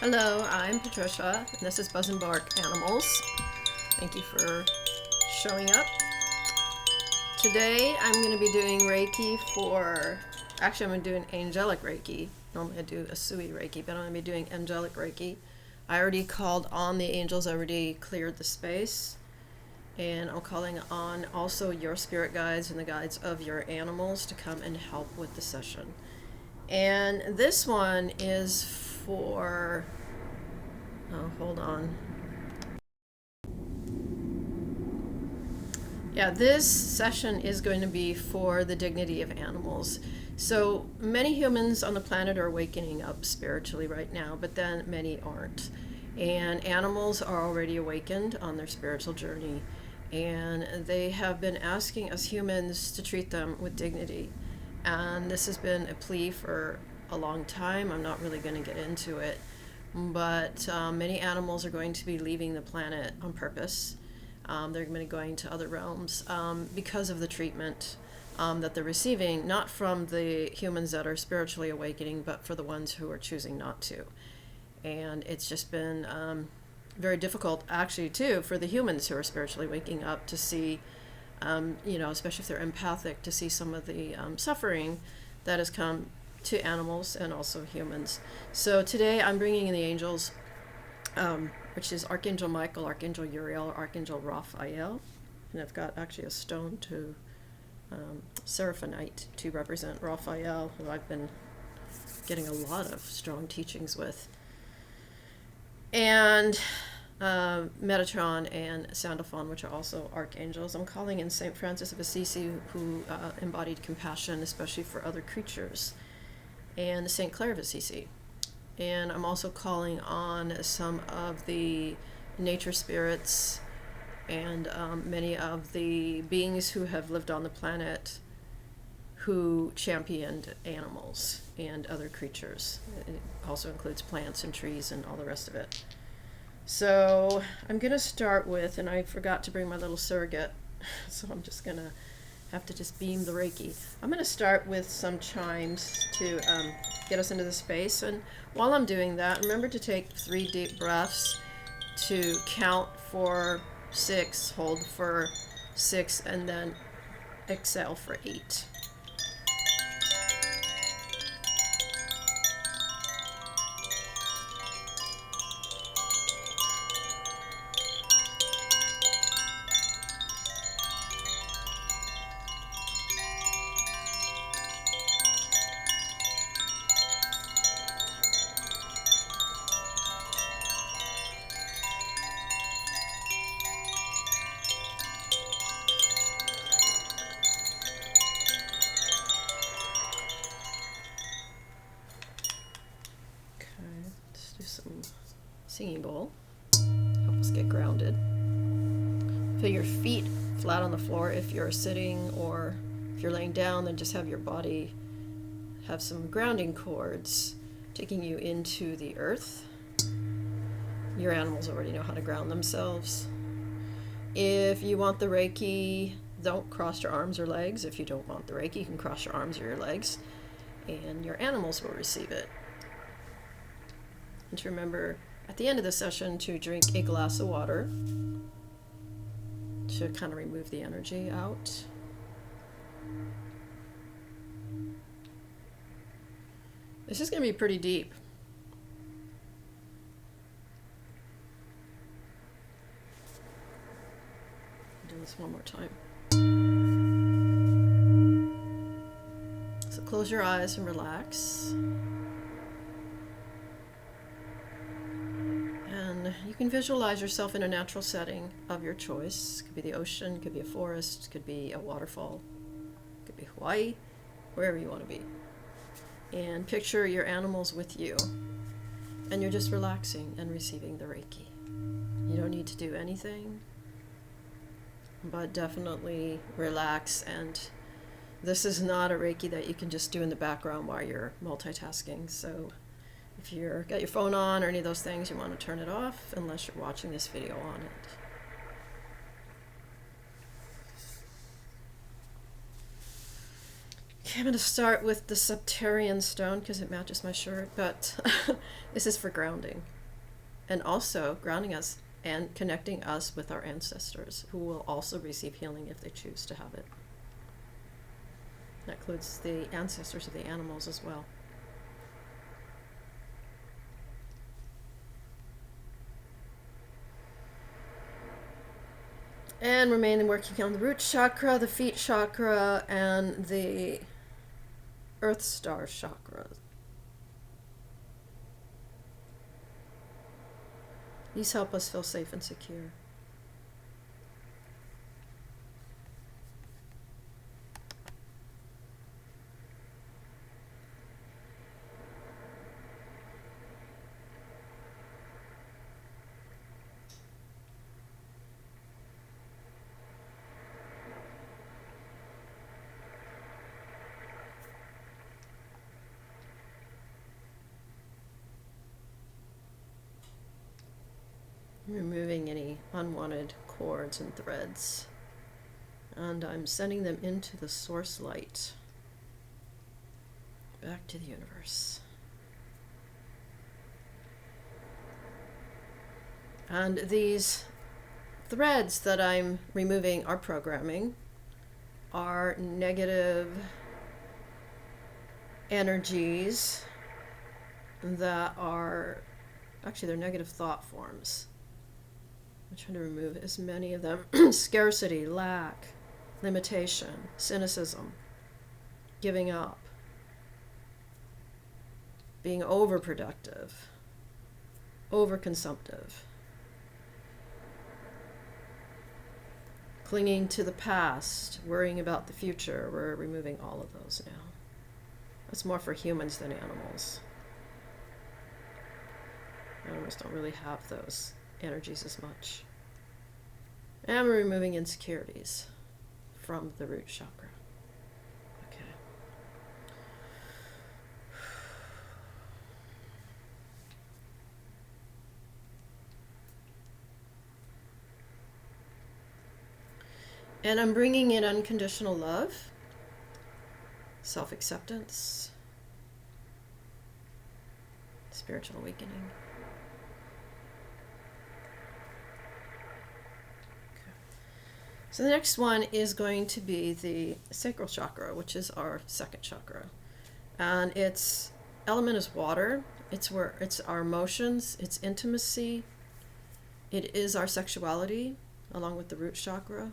Hello, I'm Patricia, and this is Buzz and Bark Animals. Thank you for showing up. Today I'm going to be doing Reiki actually I'm going to do an Angelic Reiki. Normally I do a Sui Reiki, but I'm going to be doing Angelic Reiki. I already called on the angels, I already cleared the space, and I'm calling on also your spirit guides and the guides of your animals to come and help with the session. And this one is for, oh, hold on. Yeah, this session is going to be for the dignity of animals. So many humans on the planet are waking up spiritually right now, but then many aren't. And animals are already awakened on their spiritual journey. And they have been asking us humans to treat them with dignity. And this has been a plea for a long time. I'm not really going to get into it. But many animals are going to be leaving the planet on purpose. They're going to be going to other realms because of the treatment that they're receiving, not from the humans that are spiritually awakening, but for the ones who are choosing not to. And it's just been very difficult, actually, too, for the humans who are spiritually waking up to see, especially if they're empathic, to see some of the suffering that has come to animals and also humans. So today I'm bringing in the angels, which is Archangel Michael, Archangel Uriel, Archangel Raphael. And I've got actually a stone to Seraphonite to represent Raphael, who I've been getting a lot of strong teachings with. And Metatron and Sandalphon, which are also archangels. I'm calling in St. Francis of Assisi, who embodied compassion, especially for other creatures, and St. Clare of Assisi. And I'm also calling on some of the nature spirits and many of the beings who have lived on the planet who championed animals and other creatures. It also includes plants and trees and all the rest of it. So I'm going to start with, and I forgot to bring my little surrogate, so I'm just going to have to just beam the Reiki. I'm going to start with some chimes to get us into the space. And while I'm doing that, remember to take 3 deep breaths, to count for 6, hold for 6, and then exhale for 8. Singing bowl. Help us get grounded. Feel your feet flat on the floor if you're sitting, or if you're laying down, then just have your body have some grounding cords taking you into the earth. Your animals already know how to ground themselves. If you want the Reiki, don't cross your arms or legs. If you don't want the Reiki, you can cross your arms or your legs, and your animals will receive it. And to remember at the end of the session to drink a glass of water to kind of remove the energy out. This is going to be pretty deep. Do this one more time. So close your eyes and relax. You can visualize yourself in a natural setting of your choice. It could be the ocean, could be a forest, could be a waterfall, could be Hawaii, wherever you want to be. And picture your animals with you. And you're just relaxing and receiving the Reiki. You don't need to do anything, but definitely relax. And this is not a Reiki that you can just do in the background while you're multitasking. So if you've got your phone on or any of those things, you want to turn it off unless you're watching this video on it. Okay, I'm going to start with the Septarian stone because it matches my shirt, but this is for grounding. And also grounding us and connecting us with our ancestors, who will also receive healing if they choose to have it. That includes the ancestors of the animals as well. And we're mainly working on the root chakra, the feet chakra, and the Earth Star chakra. These help us feel safe and secure. Removing any unwanted cords and threads. And I'm sending them into the source light. Back to the universe. And these threads that I'm removing are programming, are negative energies that are, actually they're negative thought forms. I'm trying to remove as many of them. Scarcity, lack, limitation, cynicism, giving up, being overproductive, overconsumptive, clinging to the past, worrying about the future. We're removing all of those now. That's more for humans than animals. Animals don't really have those energies as much. And we're removing insecurities from the root chakra. Okay. And I'm bringing in unconditional love, self-acceptance, spiritual awakening. So the next one is going to be the sacral chakra, which is our second chakra. And its element is water. It's our emotions, it's intimacy. It is our sexuality, along with the root chakra.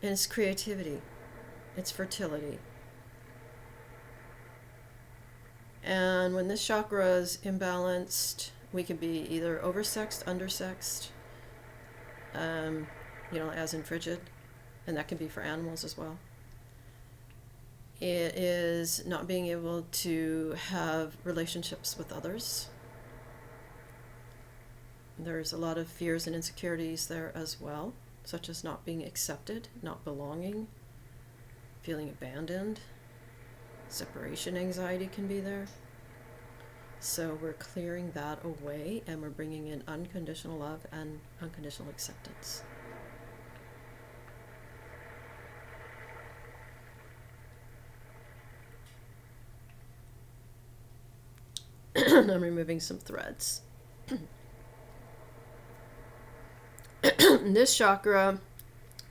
And it's creativity. It's fertility. And when this chakra is imbalanced, we can be either oversexed, undersexed, as in frigid, and that can be for animals as well. It is not being able to have relationships with others. There's a lot of fears and insecurities there as well, such as not being accepted, not belonging, feeling abandoned. Separation anxiety can be there. So we're clearing that away, and we're bringing in unconditional love and unconditional acceptance. I'm removing some threads. This chakra,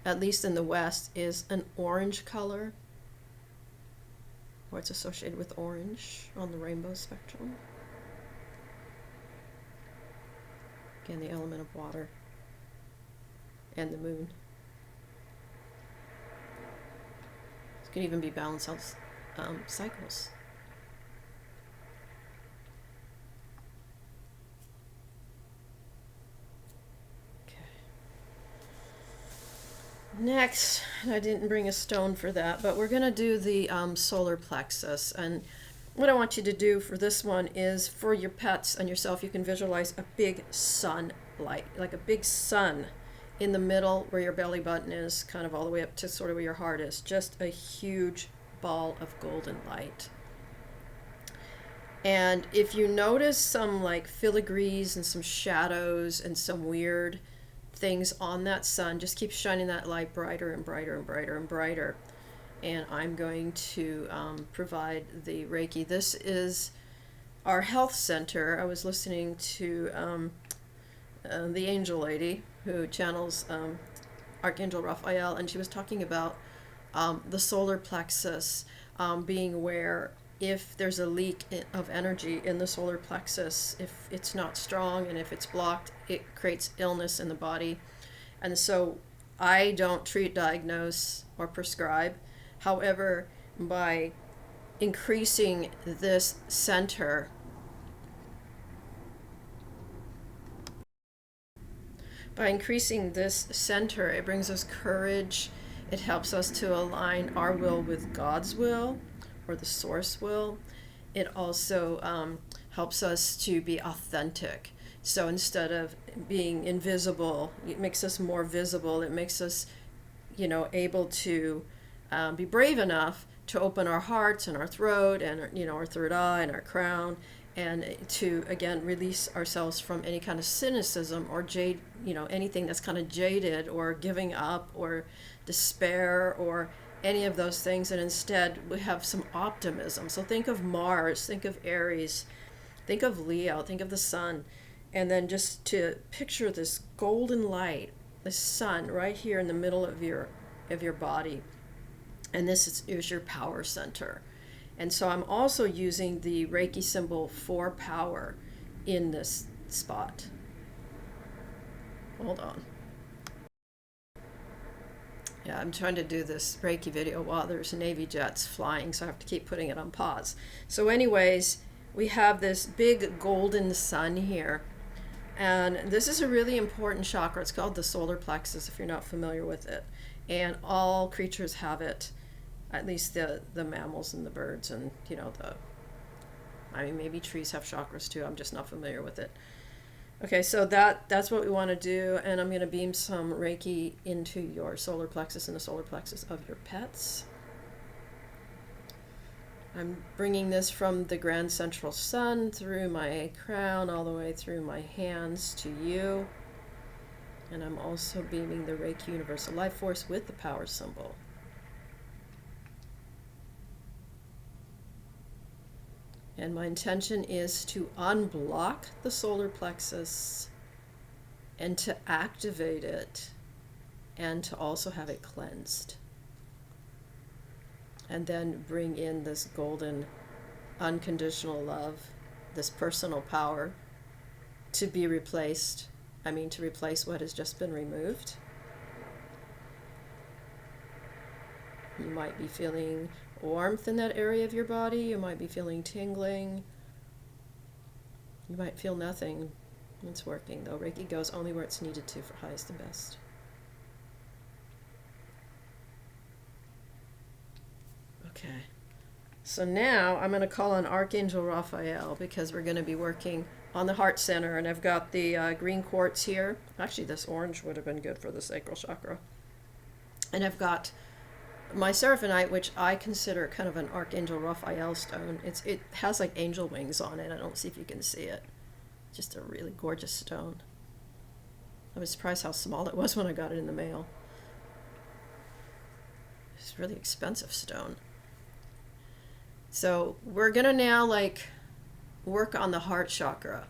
at least in the West, is an orange color, or it's associated with orange on the rainbow spectrum. Again, the element of water and the moon. It can even be balanced out cycles. Okay. Next, I didn't bring a stone for that, but we're going to do the solar plexus. And what I want you to do for this one is, for your pets and yourself, you can visualize a big sun light, like a big sun in the middle where your belly button is, kind of all the way up to sort of where your heart is. Just a huge ball of golden light. And if you notice some like filigrees and some shadows and some weird things on that sun, just keep shining that light brighter and brighter and brighter and brighter. and I'm going to provide the Reiki. This is our health center. I was listening to the angel lady who channels Archangel Raphael, and she was talking about the solar plexus, being aware if there's a leak of energy in the solar plexus, if it's not strong and if it's blocked, it creates illness in the body. And so I don't treat, diagnose, or prescribe. However, by increasing this center, it brings us courage. It helps us to align our will with God's will, or the source will. It also helps us to be authentic. So instead of being invisible, it makes us more visible. It makes us, able to be brave enough to open our hearts and our throat and, our third eye and our crown, and to, again, release ourselves from any kind of cynicism or anything that's kind of jaded, or giving up, or despair, or any of those things. And instead we have some optimism. So think of Mars, think of Aries, think of Leo, think of the sun, and then just to picture this golden light, the sun right here in the middle of your body. And this is your power center. And so I'm also using the Reiki symbol for power in this spot. Hold on. Yeah, I'm trying to do this Reiki video while there's Navy jets flying, so I have to keep putting it on pause. So anyways, we have this big golden sun here. And this is a really important chakra. It's called the solar plexus, if you're not familiar with it. And all creatures have it, at least the mammals and the birds, and maybe trees have chakras too. I'm just not familiar with it. Okay, so that's what we want to do, and I'm going to beam some Reiki into your solar plexus and the solar plexus of your pets. I'm bringing this from the grand central sun through my crown all the way through my hands to you. And I'm also beaming the Reiki Universal Life Force with the power symbol. And my intention is to unblock the solar plexus and to activate it, and to also have it cleansed. And then bring in this golden unconditional love, this personal power, to be replaced. To replace what has just been removed. You might be feeling warmth in that area of your body. You might be feeling tingling. You might feel nothing. It's working, though. Reiki goes only where it's needed to for highest and best. Okay. So now I'm going to call on Archangel Raphael, because we're going to be working on the heart center. And I've got the green quartz here. Actually, this orange would have been good for the sacral chakra. And I've got my seraphonite, which I consider kind of an Archangel Raphael stone. It has like angel wings on it. I don't see if you can see it. Just a really gorgeous stone. I was surprised how small it was when I got it in the mail. It's a really expensive stone. So we're going to now work on the heart chakra.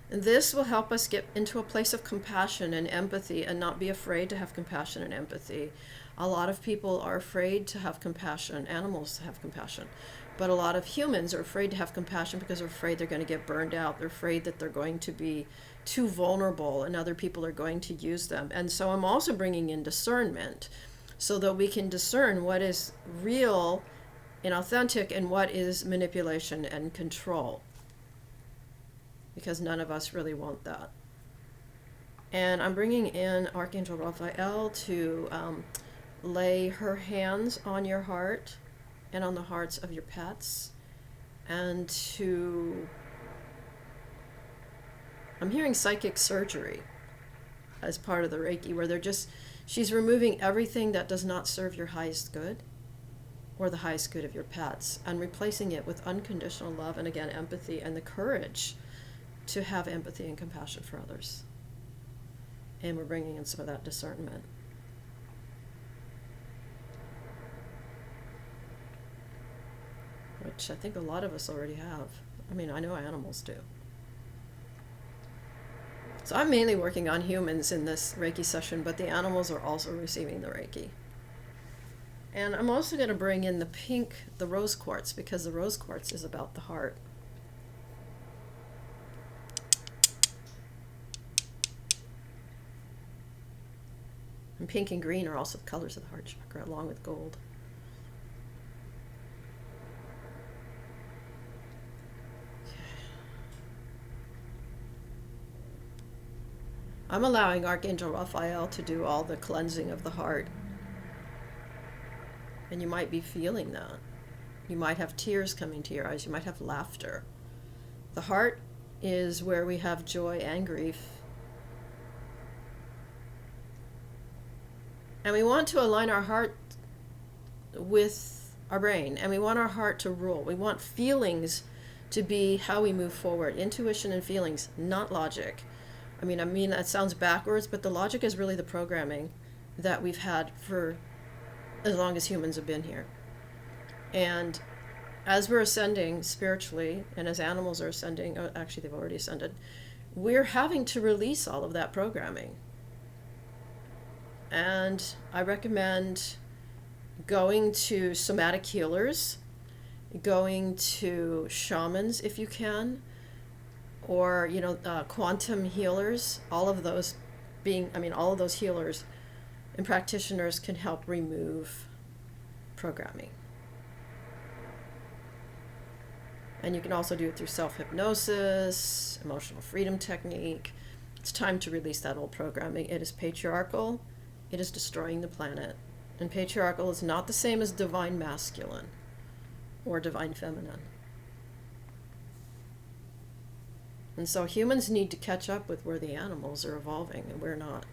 And this will help us get into a place of compassion and empathy, and not be afraid to have compassion and empathy. A lot of people are afraid to have compassion, animals to have compassion. But a lot of humans are afraid to have compassion because they're afraid they're going to get burned out. They're afraid that they're going to be too vulnerable and other people are going to use them. And so I'm also bringing in discernment, so that we can discern what is real and authentic and what is manipulation and control. Because none of us really want that. And I'm bringing in Archangel Raphael to lay her hands on your heart and on the hearts of your pets, and I'm hearing psychic surgery as part of the Reiki, where she's removing everything that does not serve your highest good or the highest good of your pets, and replacing it with unconditional love, and again, empathy, and the courage to have empathy and compassion for others. And we're bringing in some of that discernment. which I think a lot of us already have. I mean, I know animals do. So I'm mainly working on humans in this Reiki session, but the animals are also receiving the Reiki. And I'm also going to bring in the rose quartz, because the rose quartz is about the heart. And pink and green are also the colors of the heart chakra, along with gold. I'm allowing Archangel Raphael to do all the cleansing of the heart. And you might be feeling that. You might have tears coming to your eyes. You might have laughter. The heart is where we have joy and grief. And we want to align our heart with our brain. And we want our heart to rule. We want feelings to be how we move forward. Intuition and feelings, not logic. I mean that sounds backwards, but the logic is really the programming that we've had for as long as humans have been here. And as we're ascending spiritually, and as animals are ascending, actually they've already ascended, we're having to release all of that programming. And I recommend going to somatic healers, going to shamans if you can, or quantum healers. All of those healers and practitioners can help remove programming. And you can also do it through self-hypnosis, emotional freedom technique. It's time to release that old programming. It is patriarchal. It is destroying the planet. And patriarchal is not the same as divine masculine or divine feminine. And so humans need to catch up with where the animals are evolving, and we're not.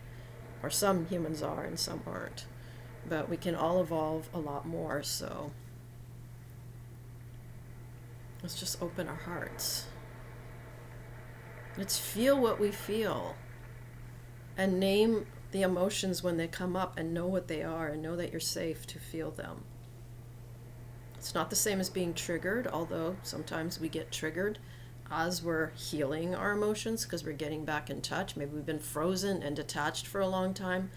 Or some humans are and some aren't. But we can all evolve a lot more, so let's just open our hearts. Let's feel what we feel. And name the emotions when they come up, and know what they are, and know that you're safe to feel them. It's not the same as being triggered, although sometimes we get triggered as we're healing our emotions because we're getting back in touch. Maybe we've been frozen and detached for a long time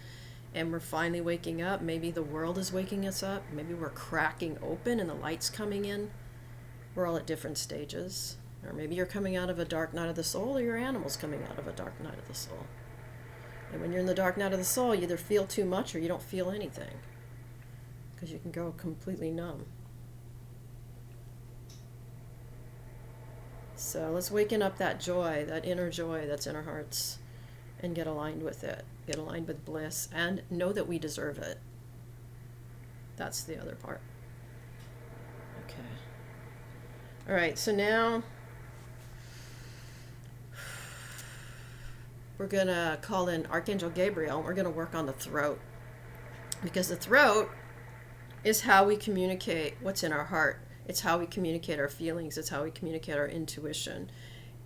and we're finally waking up. Maybe the world is waking us up. Maybe we're cracking open and the light's coming in. We're all at different stages. Or maybe you're coming out of a dark night of the soul, or your animal's coming out of a dark night of the soul. And when you're in the dark night of the soul, you either feel too much or you don't feel anything, because you can go completely numb. So let's waken up that joy, that inner joy that's in our hearts, and get aligned with it. Get aligned with bliss and know that we deserve it. That's the other part. Okay. All right, so now we're going to call in Archangel Gabriel, and we're going to work on the throat. Because the throat is how we communicate what's in our heart. It's how we communicate our feelings. It's how we communicate our intuition.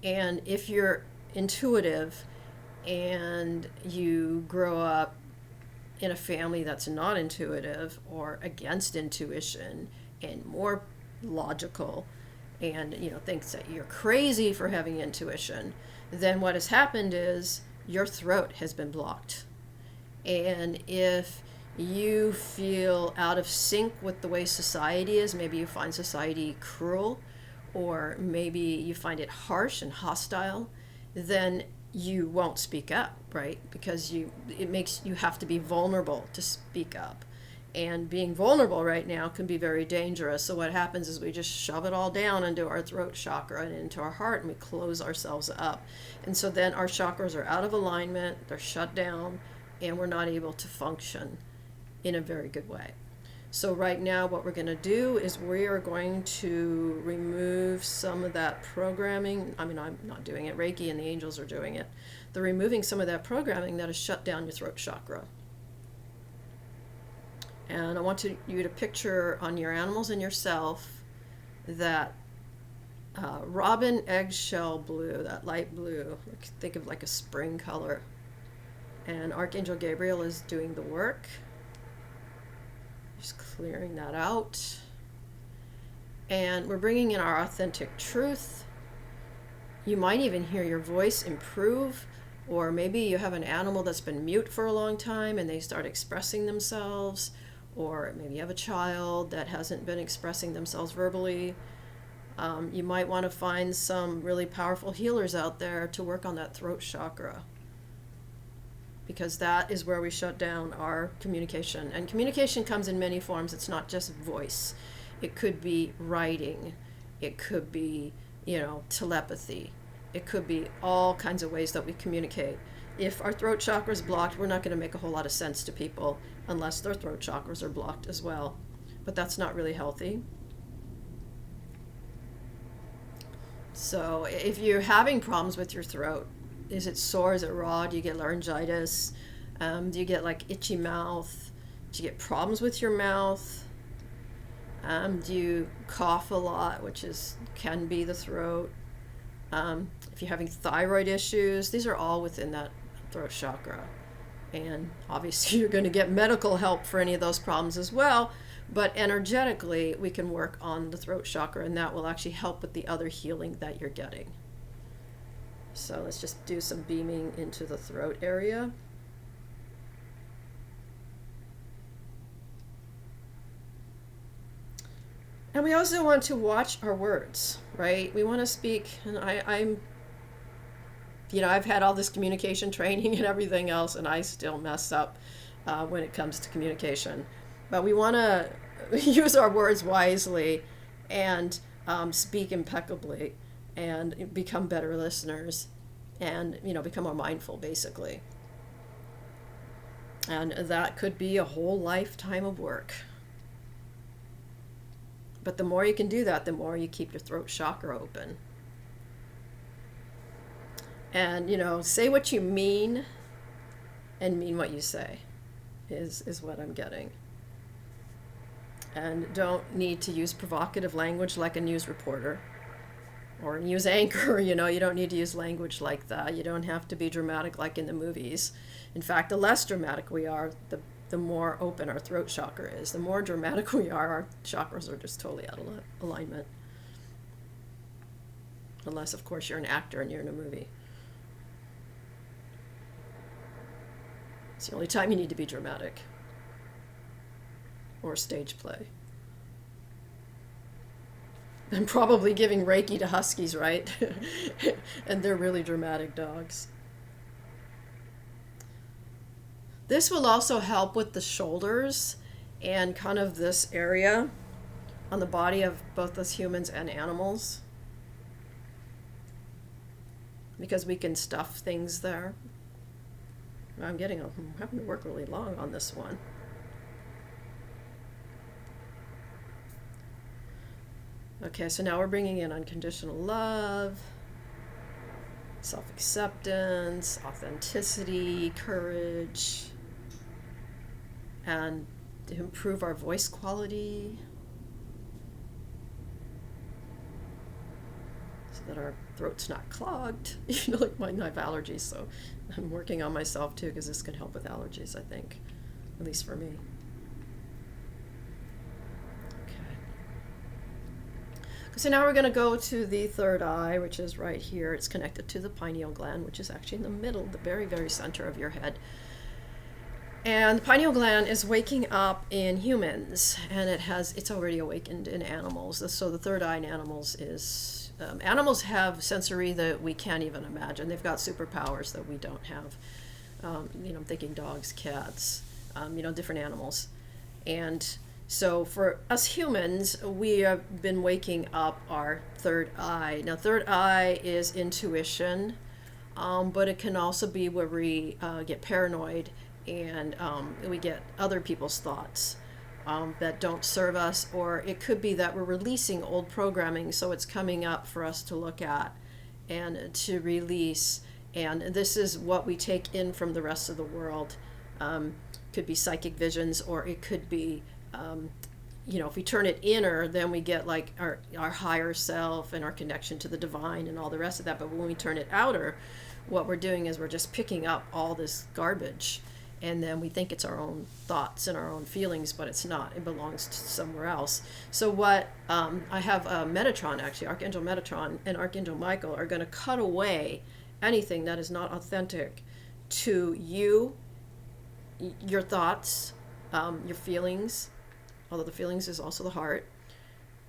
And if you're intuitive and you grow up in a family that's not intuitive or against intuition and more logical and thinks that you're crazy for having intuition, then what has happened is your throat has been blocked. And if you feel out of sync with the way society is, maybe you find society cruel, or maybe you find it harsh and hostile, then you won't speak up, right? Because you have to be vulnerable to speak up. And being vulnerable right now can be very dangerous. So what happens is we just shove it all down into our throat chakra and into our heart, and we close ourselves up. And so then our chakras are out of alignment, they're shut down, and we're not able to function in a very good way. So right now what we're going to do is we are going to remove some of that programming. I'm not doing it. Reiki and the angels are doing it. They're removing some of that programming that has shut down your throat chakra. And I want you to picture on your animals and yourself that robin eggshell blue, that light blue. Think of like a spring color. And Archangel Gabriel is doing the work. Just clearing that out. And we're bringing in our authentic truth. You might even hear your voice improve, or maybe you have an animal that's been mute for a long time and they start expressing themselves, or maybe you have a child that hasn't been expressing themselves verbally. You might want to find some really powerful healers out there to work on that throat chakra, because that is where we shut down our communication. And communication comes in many forms. It's not just voice. It could be writing. It could be, telepathy. It could be all kinds of ways that we communicate. If our throat chakra is blocked, we're not going to make a whole lot of sense to people unless their throat chakras are blocked as well. But that's not really healthy. So if you're having problems with your throat, is it sore? Is it raw? Do you get laryngitis? Do you get like itchy mouth? Do you get problems with your mouth? Do you cough a lot, which can be the throat? If you're having thyroid issues, these are all within that throat chakra. And obviously you're going to get medical help for any of those problems as well. But energetically, we can work on the throat chakra, and that will actually help with the other healing that you're getting. So let's just do some beaming into the throat area. And we also want to watch our words, right? We want to speak, and I've had all this communication training and everything else, and I still mess up when it comes to communication. But we want to use our words wisely and speak impeccably and become better listeners and, become more mindful, basically. And that could be a whole lifetime of work. But the more you can do that, the more you keep your throat chakra open. And, say what you mean and mean what you say is what I'm getting. And don't need to use provocative language like a news reporter or a news anchor. You don't need to use language like that. You don't have to be dramatic like in the movies. In fact, the less dramatic we are, the more open our throat chakra is. The more dramatic we are, our chakras are just totally out of alignment. Unless, of course, you're an actor and you're in a movie. It's the only time you need to be dramatic. Or stage play. I'm probably giving Reiki to huskies, right? And they're really dramatic dogs. This will also help with the shoulders and kind of this area on the body of both us humans and animals, because we can stuff things there. I'm having to work really long on this one. Okay, so now we're bringing in unconditional love, self-acceptance, authenticity, courage, and to improve our voice quality so that our throat's not clogged. Like mine, I have allergies, so I'm working on myself too, because this can help with allergies, I think, at least for me. So now we're going to go to the third eye, which is right here. It's connected to the pineal gland, which is actually in the middle, the very, very center of your head. And the pineal gland is waking up in humans, and it's already awakened in animals. So the third eye in animals is, animals have sensory that we can't even imagine. They've got superpowers that we don't have. I'm thinking dogs, cats, different animals. And so for us humans, we have been waking up our third eye. Now, third eye is intuition, but it can also be where we get paranoid and we get other people's thoughts that don't serve us, or it could be that we're releasing old programming, so it's coming up for us to look at and to release. And this is what we take in from the rest of the world. Could be psychic visions, or it could be if we turn it inner, then we get like our higher self and our connection to the divine and all the rest of that. But when we turn it outer, what we're doing is we're just picking up all this garbage. And then we think it's our own thoughts and our own feelings, but it's not. It belongs to somewhere else. So what I have Metatron, actually, Archangel Metatron and Archangel Michael are going to cut away anything that is not authentic to you, your thoughts, your feelings, although the feelings is also the heart.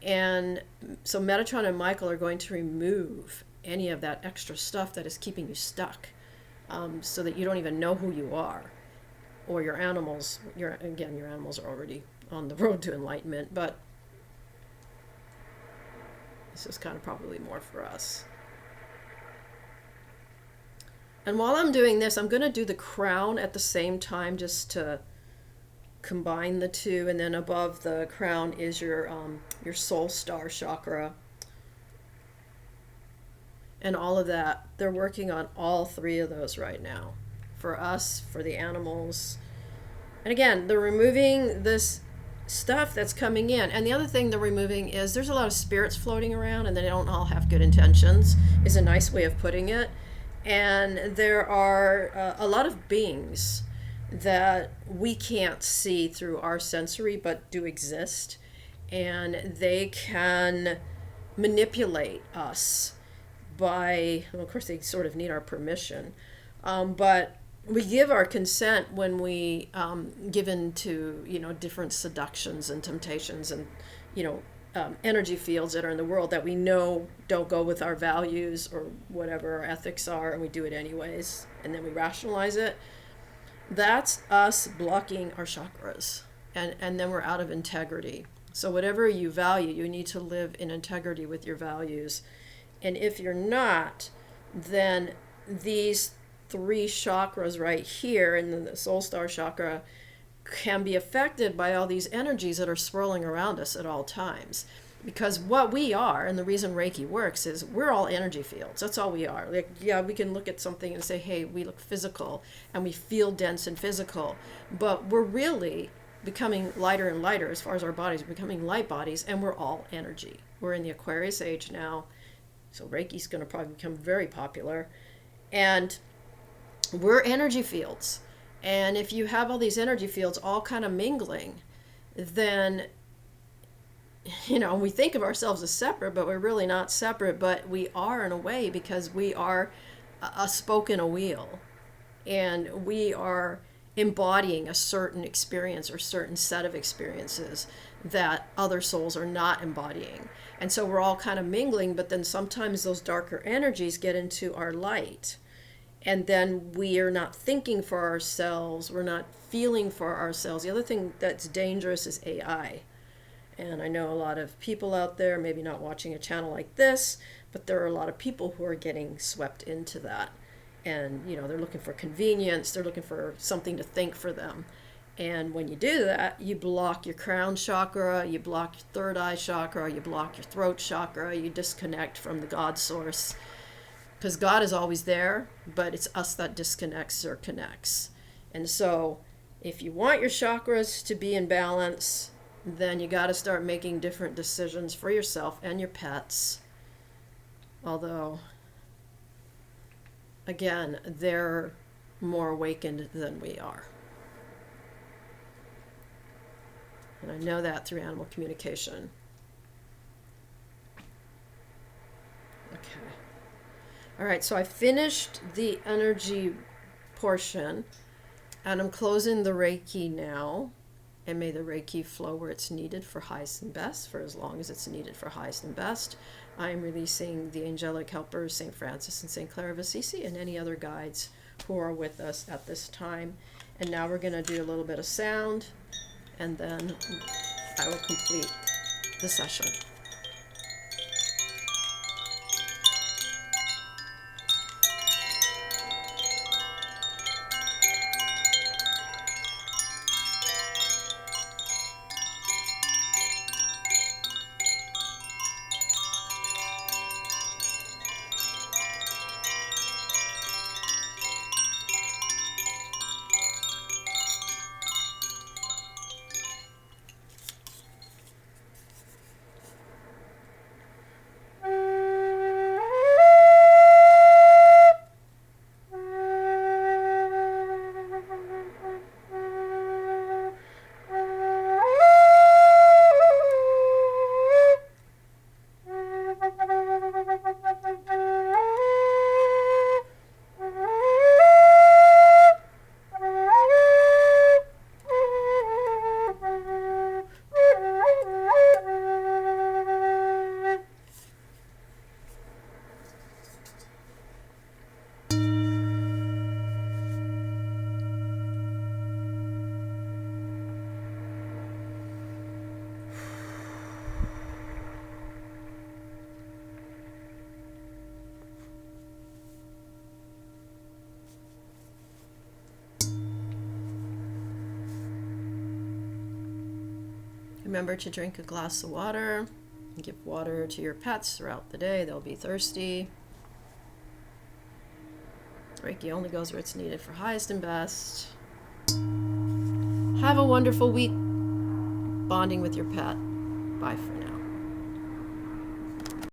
And so Metatron and Michael are going to remove any of that extra stuff that is keeping you stuck, so that you don't even know who you are. Or your animals, your animals are already on the road to enlightenment, but this is kind of probably more for us. And while I'm doing this, I'm going to do the crown at the same time, just to combine the two. And then above the crown is your soul star chakra. And all of that, they're working on all three of those right now. For us, for the animals. And again, they're removing this stuff that's coming in. And the other thing they're removing is there's a lot of spirits floating around, and they don't all have good intentions, is a nice way of putting it. And there are a lot of beings that we can't see through our sensory, but do exist. And they can manipulate us by, well, of course, they sort of need our permission. But we give our consent when we give in to, different seductions and temptations and, energy fields that are in the world that we know don't go with our values or whatever our ethics are, and we do it anyways, and then we rationalize it. That's us blocking our chakras, and then we're out of integrity. So whatever you value, you need to live in integrity with your values. And if you're not, then these three chakras right here, and then the soul star chakra, can be affected by all these energies that are swirling around us at all times. Because what we are, and the reason Reiki works, is we're all energy fields. That's all we are. Like, yeah, we can look at something and say, hey, we look physical, and we feel dense and physical. But we're really becoming lighter and lighter as far as our bodies, becoming light bodies, and we're all energy. We're in the Aquarius age now, so Reiki's going to probably become very popular. And we're energy fields. And if you have all these energy fields all kind of mingling, then, we think of ourselves as separate, but we're really not separate. But we are in a way, because we are a spoke in a wheel. And we are embodying a certain experience or certain set of experiences that other souls are not embodying. And so we're all kind of mingling, but then sometimes those darker energies get into our light. And then we are not thinking for ourselves. We're not feeling for ourselves. The other thing that's dangerous is AI. And I know a lot of people out there, maybe not watching a channel like this, but there are a lot of people who are getting swept into that. And, they're looking for convenience. They're looking for something to think for them. And when you do that, you block your crown chakra, you block your third eye chakra, you block your throat chakra, you disconnect from the God source. Because God is always there, but it's us that disconnects or connects. And so if you want your chakras to be in balance, then you got to start making different decisions for yourself and your pets. Although, again, they're more awakened than we are. And I know that through animal communication. Okay. All right, so I finished the energy portion, and I'm closing the Reiki now. And may the Reiki flow where it's needed for highest and best, for as long as it's needed for highest and best. I am releasing the angelic helpers, St. Francis and St. Clare of Assisi, and any other guides who are with us at this time. And now we're going to do a little bit of sound, and then I will complete the session. Remember to drink a glass of water. Give water to your pets throughout the day. They'll be thirsty. Reiki only goes where it's needed for highest and best. Have a wonderful week bonding with your pet. Bye for now.